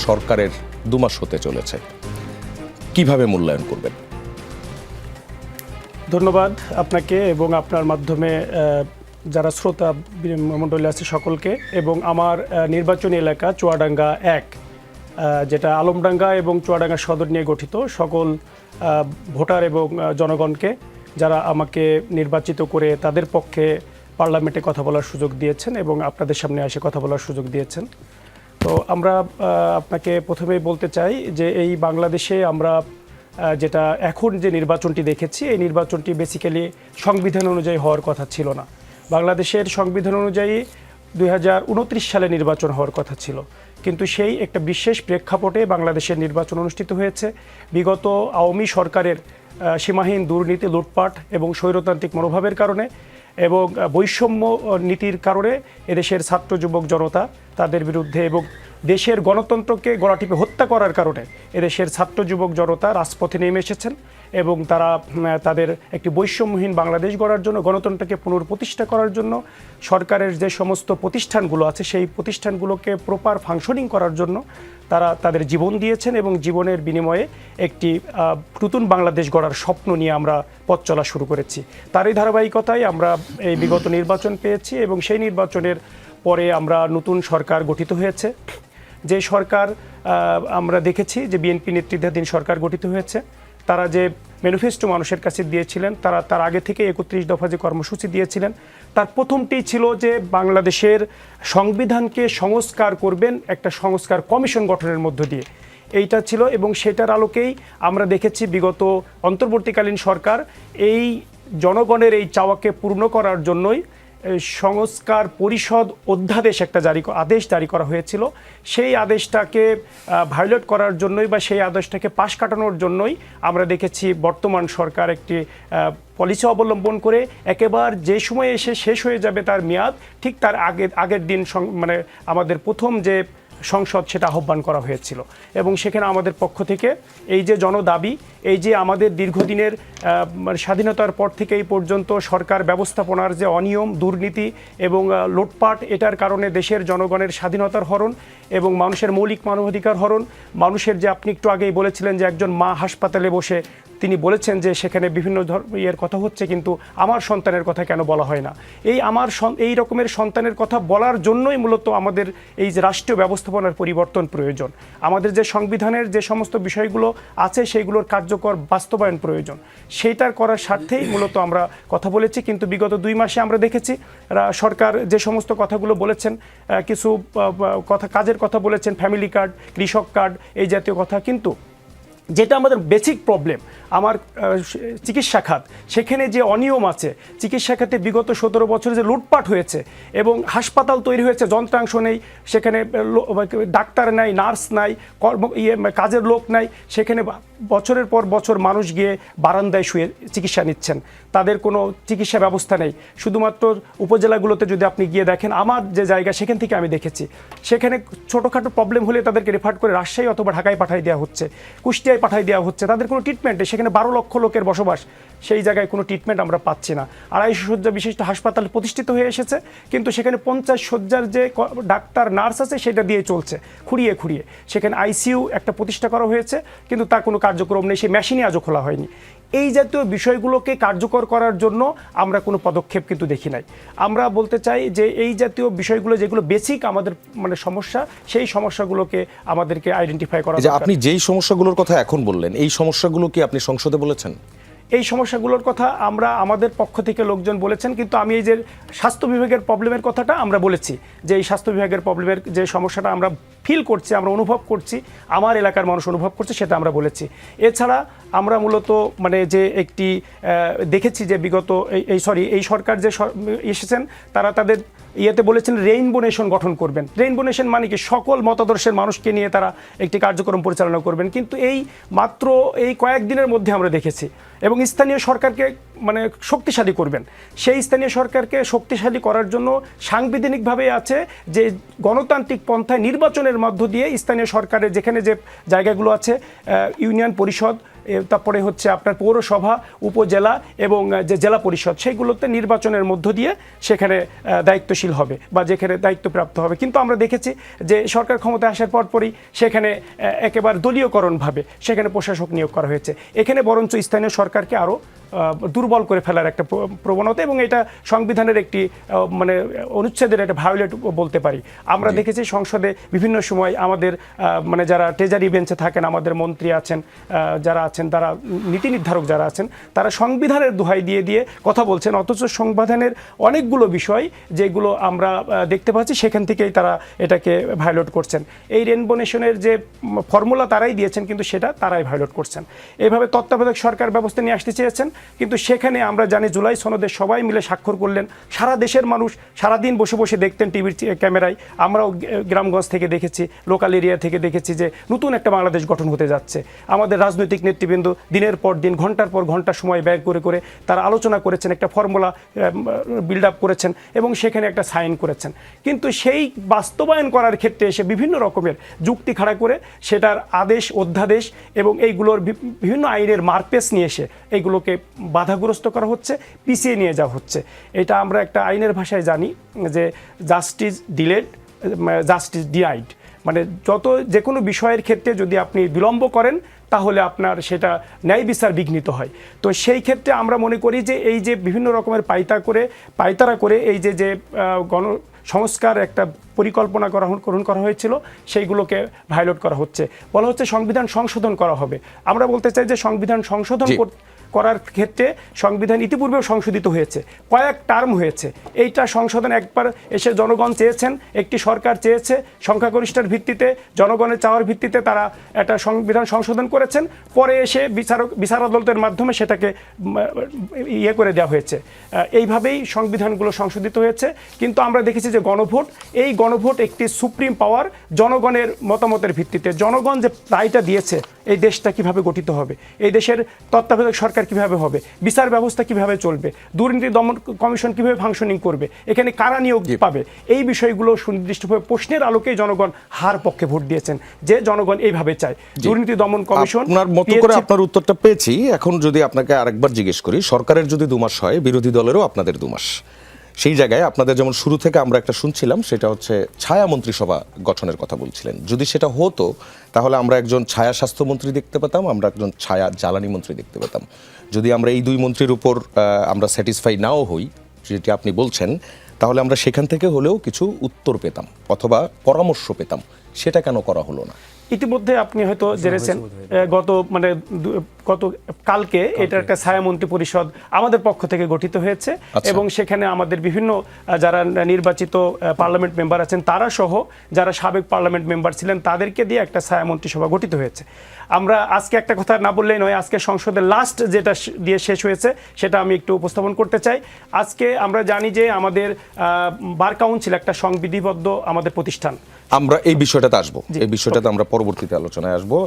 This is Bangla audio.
সরকারের 2 মাস হতে চলেছে, কিভাবে মূল্যায়ন করবেন? ধন্যবাদ আপনাকে এবং আপনার মাধ্যমে যারা শ্রোতা মণ্ডলী আছে সকলকে, এবং আমার নির্বাচনী এলাকা চুয়াডাঙ্গা 1, যেটা আলমডাঙ্গা এবং চুয়াডাঙ্গা সদর নিয়ে গঠিত, সকল ভোটার এবং জনগণকে যারা আমাকে নির্বাচিত করে তাদের পক্ষে পার্লামেন্টে কথা বলার সুযোগ দিয়েছেন এবং আপনাদের সামনে এসে কথা বলার সুযোগ দিয়েছেন। তো আমরা আপনাকে প্রথমেই বলতে চাই যে এই বাংলাদেশে আমরা যেটা এখন যে নির্বাচনটি দেখেছি, এই নির্বাচনটি বেসিক্যালি সংবিধান অনুযায়ী হওয়ার কথা ছিল না। বাংলাদেশের সংবিধান অনুযায়ী 2029 সালে নির্বাচন হওয়ার কথা ছিল, কিন্তু সেই একটা বিশেষ প্রেক্ষাপটে বাংলাদেশের নির্বাচন অনুষ্ঠিত হয়েছে। বিগত আওয়ামী সরকারের সীমাহীন দুর্নীতি, লুটপাট এবং স্বৈরতান্ত্রিক মনোভাবের কারণে এবং বৈষম্য নীতির কারণে এদেশের ছাত্র যুবক জনতা তাদের বিরুদ্ধে এবং দেশের গণতন্ত্রকে গলাটিপে হত্যা করার কারণে এদেশের ছাত্র যুবক জনতা রাজপথে নেমে এসেছেন এবং তারা তাদের একটি বৈষম্যহীন বাংলাদেশ গড়ার জন্য, গণতন্ত্রকে পুনঃপ্রতিষ্ঠা করার জন্য সরকারের যে সমস্ত প্রতিষ্ঠানগুলো আছে সেই প্রতিষ্ঠানগুলোকে প্রপার ফাংশনিং করার জন্য তারা তাদের জীবন দিয়েছেন এবং জীবনের বিনিময়ে একটি নতুন বাংলাদেশ গড়ার স্বপ্ন নিয়ে আমরা পথ চলা শুরু করেছি। তারই ধারাবাহিকতায় আমরা এই বিগত নির্বাচন পেয়েছি এবং সেই নির্বাচনের পরে আমরা নতুন সরকার গঠিত হয়েছে। যে সরকার আমরা দেখেছি যে বিএনপি নেতৃত্বাধীন সরকার গঠিত হয়েছে, তারা যে ম্যানিফেস্টো মানুষের কাছে দিয়েছিলেন, তারা তার আগে থেকে 31 দফা যে কর্মসূচি দিয়েছিলেন, তার প্রথমটি ছিল যে বাংলাদেশের সংবিধানকে সংস্কার করবেন একটা সংস্কার কমিশন গঠনের মধ্য দিয়ে। এইটা ছিল এবং সেটার আলোকেই আমরা দেখেছি বিগত অন্তর্বর্তীকালীন সরকার এই জনগণের এই চাওয়াকে পূর্ণ করার জন্যই সংস্কার পরিষদ অধ্যাদেশ একটা আদেশ জারি করা হয়েছিল। সেই আদেশটাকে ভায়োলেট করার জন্যই বা সেই আদেশটাকে পাশ কাটানোর জন্যই আমরা দেখেছি বর্তমান সরকার একটি পলিসি অবলম্বন করে একেবারে যে সময়ে এসে শেষ হয়ে যাবে তার মেয়াদ, ঠিক তার আগের দিন মানে আমাদের প্রথম যে সংসদ সেটা আহ্বান করা হয়েছিল এবং সেখানে আমাদের পক্ষ থেকে এই যে জনদাবি, এই যে আমাদের দীর্ঘদিনের স্বাধীনতার পর থেকে এই পর্যন্ত সরকার ব্যবস্থাপনার যে অনিয়ম, দুর্নীতি এবং লুটপাট, এটার কারণে দেশের জনগণের স্বাধীনতার হরণ এবং মানুষের মৌলিক মানবাধিকার হরণ, মানুষের যে আপনি একটু আগেই বলেছিলেন যে একজন মা হাসপাতালে বসে তিনি বলেছেন যে সেখানে বিভিন্ন ইয়ের কথা হচ্ছে, কিন্তু আমার সন্তানের কথা কেন বলা হয় না। এই রকমের সন্তানের কথা বলার জন্যই মূলত আমাদের এই যে রাষ্ট্রীয় ব্যবস্থাপনার পরিবর্তন প্রয়োজন। আমাদের যে সংবিধানের যে সমস্ত বিষয়গুলো আছে সেইগুলোর কার্যকর বাস্তবায়ন প্রয়োজন, সেইটার করার স্বার্থেই মূলত আমরা কথা বলেছি। কিন্তু বিগত 2 মাসে আমরা দেখেছি সরকার যে সমস্ত কথাগুলো বলেছেন, কিছু কাজের কথা বলেছেন, ফ্যামিলি কার্ড, কৃষক কার্ড, এই জাতীয় কথা, কিন্তু যেটা আমাদের বেসিক প্রবলেম আমার চিকিৎসা খাত, সেখানে যে অনিয়ম আছে চিকিৎসা খাতে বিগত 17 বছরে যে লুটপাট হয়েছে এবং হাসপাতাল তৈরি হয়েছে, যন্ত্রাংশ নেই, সেখানে ডাক্তার নাই, নার্স নাই, কাজের লোক নাই, সেখানে বছরের পর বছর মানুষ গিয়ে বারান্দায় শুয়ে চিকিৎসা নিচ্ছেন, তাদের কোনো চিকিৎসা ব্যবস্থা নেই। শুধুমাত্র উপজেলাগুলোতে যদি আপনি গিয়ে দেখেন, আমার যে জায়গা সেখান থেকে আমি দেখেছি, সেখানে ছোটোখাটো প্রবলেম হলে তাদেরকে রেফার করে রাজশাহী অথবা ঢাকায় পাঠিয়ে দেওয়া হচ্ছে, কুষ্টিয়ায় পাঠিয়ে দেওয়া হচ্ছে, তাদের কোনো ট্রিটমেন্ট নেই। সেখানে 12 লক্ষ লোকের বসবাস, সেই জায়গায় কোনো ট্রিটমেন্ট আমরা পাচ্ছি না। 250 শয্যা বিশিষ্ট হাসপাতাল প্রতিষ্ঠিত হয়ে এসেছে, কিন্তু সেখানে 50 শয্যার যে ডাক্তার নার্স আছে সেটা দিয়ে চলছে খুঁড়িয়ে খুঁড়িয়ে। সেখানে আইসিইউ একটা প্রতিষ্ঠা করা হয়েছে, কিন্তু তার কোনো কার্যক্রম নেই, সেই মেশিনই আজও খোলা হয়নি। এই জাতীয় বিষয়গুলোকে কার্যকর করার জন্য আমরা কোনো পদক্ষেপ কিন্তু দেখি নাই। আমরা বলতে চাই যে এই জাতীয় বিষয়গুলো যেগুলো বেসিক আমাদের মানে সমস্যা, সেই সমস্যাগুলোকে আমাদেরকে আইডেন্টিফাই করা দরকার। আপনি যেই সমস্যাগুলোর কথা এখন বললেন, এই সমস্যাগুলো কি আপনি সংসদে বলেছেন? এই সমস্যাগুলোর কথা আমরা আমাদের পক্ষ থেকে লোকজন বলেছেন, কিন্তু আমি এই যে স্বাস্থ্য বিভাগের প্রবলেমের কথাটা আমরা বলেছি, যে এই স্বাস্থ্য বিভাগের প্রবলেমের যে সমস্যাটা আমরা ফিল করছি, আমরা অনুভব করছি, আমার এলাকার মানুষ অনুভব করছে, সেটা আমরা বলেছি। এছাড়া আমরা মূলত মানে যে একটি দেখেছি যে বিগত এই সরকার যে এসেছেন, তারা তাদের ইয়েতে বলেছেন রেইনবো নেশন গঠন করবেন। রেইনবো নেশন মানে কি, সকল মতাদর্শের মানুষকে নিয়ে তারা একটি কার্যক্রম পরিচালনা করবেন, কিন্তু এই মাত্র এই কয়েকদিনের মধ্যে আমরা দেখেছি। এবং স্থানীয় সরকারকে মানে শক্তিশালী করবেন, সেই স্থানীয় সরকারকে শক্তিশালী করার জন্য সাংবিধানিকভাবে আছে যে গণতান্ত্রিক পন্থায় নির্বাচনের মধ্য দিয়ে স্থানীয় সরকারের যেখানে যে জায়গাগুলো আছে, ইউনিয়ন পরিষদ তারপরে হচ্ছে আপনার পৌরসভা, উপজেলা এবং যে জেলা পরিষদ, সেইগুলোতে নির্বাচনের মধ্য দিয়ে সেখানে দায়িত্বশীল হবে বা যেখানে দায়িত্বপ্রাপ্ত হবে। কিন্তু আমরা দেখেছি যে সরকার ক্ষমতায় আসার পরপরই সেখানে একেবারে দলীয়করণভাবে সেখানে প্রশাসক নিয়োগ করা হয়েছে। এখানে বরঞ্চ স্থানীয় সরকারকে আরও দুর্বল করে ফেলার একটা প্রবণতা, এবং এটা সংবিধানের একটি মানে অনুচ্ছেদের একটা ভায়োলেট বলতে পারি। আমরা দেখেছি সংসদে বিভিন্ন সময় আমাদের মানে যারা ট্রেজারি বেঞ্চে থাকেন, আমাদের মন্ত্রী আছেন, যারা আছেন, তারা নীতি নির্ধারক যারা আছেন, তারা সংবিধানের দোহাই দিয়ে দিয়ে কথা বলছেন, অথচ সংবিধানের অনেকগুলো বিষয় যেগুলো আমরা দেখতে পাচ্ছি সেখান থেকেই তারা এটাকে ভায়োলেট করছেন। এই রেনবো নেশনের যে ফর্মুলা তারাই দিয়েছেন, কিন্তু সেটা তারাই ভায়োলেট করছেন। এইভাবে তত্ত্বাবধায়ক সরকার ব্যবস্থা নিয়ে আসতে চেয়েছেন, কিন্তু সেখানে আমরা জানি জুলাই সনদে সবাই মিলে স্বাক্ষর করলেন। সারা দেশের মানুষ সারাদিন বসে বসে দেখতেন টিভির ক্যামেরায়। আমরাও গ্রামগঞ্জ থেকে দেখেছি, লোকাল এরিয়া থেকে দেখেছি যে নতুন একটা বাংলাদেশ গঠন হতে যাচ্ছে। আমাদের রাজনৈতিক নেতৃবৃন্দ দিনের পর দিন, ঘন্টার পর ঘন্টা সময় ব্যয় করে করে তারা আলোচনা করেছেন, একটা ফর্মুলা বিল্ড আপ করেছেন এবং সেখানে একটা সাইন করেছেন। কিন্তু সেই বাস্তবায়ন করার ক্ষেত্রে এসে বিভিন্ন রকমের যুক্তি খাড়া করে সেটার আদেশ, অধ্যাদেশ এবং এইগুলোর বিভিন্ন আইনের মারপেস নিয়ে এসে এইগুলোকে বাধাগ্রস্ত করা হচ্ছে, পিছিয়ে নিয়ে যাওয়া হচ্ছে। এটা আমরা একটা আইনের ভাষায় জানি যে জাস্টিস ডিলেড, জাস্টিস ডিনাইড। মানে যে কোনো বিষয়ের ক্ষেত্রে যদি আপনি বিলম্ব করেন তাহলে আপনার সেটা ন্যায় বিচার বিঘ্নিত হয়। তো সেই ক্ষেত্রে আমরা মনে করি যে এই যে বিভিন্ন রকমের পায়তারা করে এই যে সংস্কার একটা পরিকল্পনা গ্রহণ করা হয়েছিল, সেইগুলোকে ভায়োলেট করা হচ্ছে। বলা হচ্ছে সংবিধান সংশোধন করা হবে। আমরা বলতে চাই যে সংবিধান সংশোধন করার ক্ষেত্রে সংবিধান ইতিপূর্বেও সংশোধিত হয়েছে, কয়েক টার্ম হয়েছে। এইটা সংশোধন একবার এসে জনগণ চেয়েছেন, একটি সরকার চেয়েছে, সংখ্যাগরিষ্ঠের ভিত্তিতে, জনগণের চাওয়ার ভিত্তিতে তারা একটা সংবিধান সংশোধন করেছেন। পরে এসে বিচার আদালতের মাধ্যমে সেটাকে ইয়ে করে দেওয়া হয়েছে। এইভাবেই সংবিধানগুলো সংশোধিত হয়েছে। কিন্তু আমরা দেখেছি যে গণভোট, এই গণভোট একটি সুপ্রিম পাওয়ার, জনগণের মতামতের ভিত্তিতে জনগণ যে রায়টা দিয়েছে এই দেশটা কিভাবে গঠিত হবে, এই দেশের তত্ত্বাবধায়ক সরকার কিভাবে হবে, বিচার ব্যবস্থা কিভাবে চলবে, দুর্নীতি দমন কমিশন কিভাবে ফাংশনিং করবে, এখানে কারা নিয়োগ পাবে, এই বিষয়গুলো সুনির্দিষ্টভাবে প্রশ্নের আলোকেই জনগণ হার পক্ষে ভোট দিয়েছেন, যে জনগণ এইভাবে চায়। দুর্নীতি দমন কমিশন আপনার মতো করে আপনার উত্তরটা পেয়েছি। এখন যদি আপনাকে আরেকবার জিজ্ঞেস করি, সরকারের যদি 2 মাস হয়, বিরোধী দলেরও আপনাদের 2 মাস, সেই জায়গায় আপনাদের যেমন শুরু থেকে আমরা একটা শুনছিলাম, সেটা হচ্ছে ছায়া মন্ত্রিসভা গঠনের কথা বলছিলেন। যদি সেটা হতো তাহলে আমরা একজন ছায়া স্বাস্থ্যমন্ত্রী দেখতে পেতাম, আমরা একজন ছায়া জ্বালানি মন্ত্রী দেখতে পেতাম। যদি আমরা এই 2 মন্ত্রীর উপর আমরা স্যাটিসফাই নাও হই, যেটি আপনি বলছেন, তাহলে আমরা সেখান থেকে হলেও কিছু উত্তর পেতাম অথবা পরামর্শ পেতাম। সেটা কেন করা হলো না? ইতিমধ্যে আপনি হয়তো জেনেছেন গত কালকে এটা একটা ছায়ামন্ত্রী পরিষদ আমাদের পক্ষ থেকে গঠিত হয়েছে, এবং সেখানে আমাদের বিভিন্ন যারা নির্বাচিত পার্লামেন্ট মেম্বার আছেন তারা সহ যারা সাবেক পার্লামেন্ট মেম্বার ছিলেন তাদেরকে দিয়ে একটা ছায়ামন্ত্রী সভা গঠিত হয়েছে। আমরা আজকে একটা কথা না বললেই নয়, আজকে সংসদের লাস্ট যেটা দিয়ে শেষ হয়েছে সেটা আমি একটু উপস্থাপন করতে চাই। আজকে আমরা জানি যে আমাদের বার কাউন্সিল একটা সংবিধিবদ্ধ আমাদের প্রতিষ্ঠান। আমরা এই বিষয়টাতে আসবো, এই বিষয়টাতে আমরা পরবর্তীতে আলোচনায় আসবো।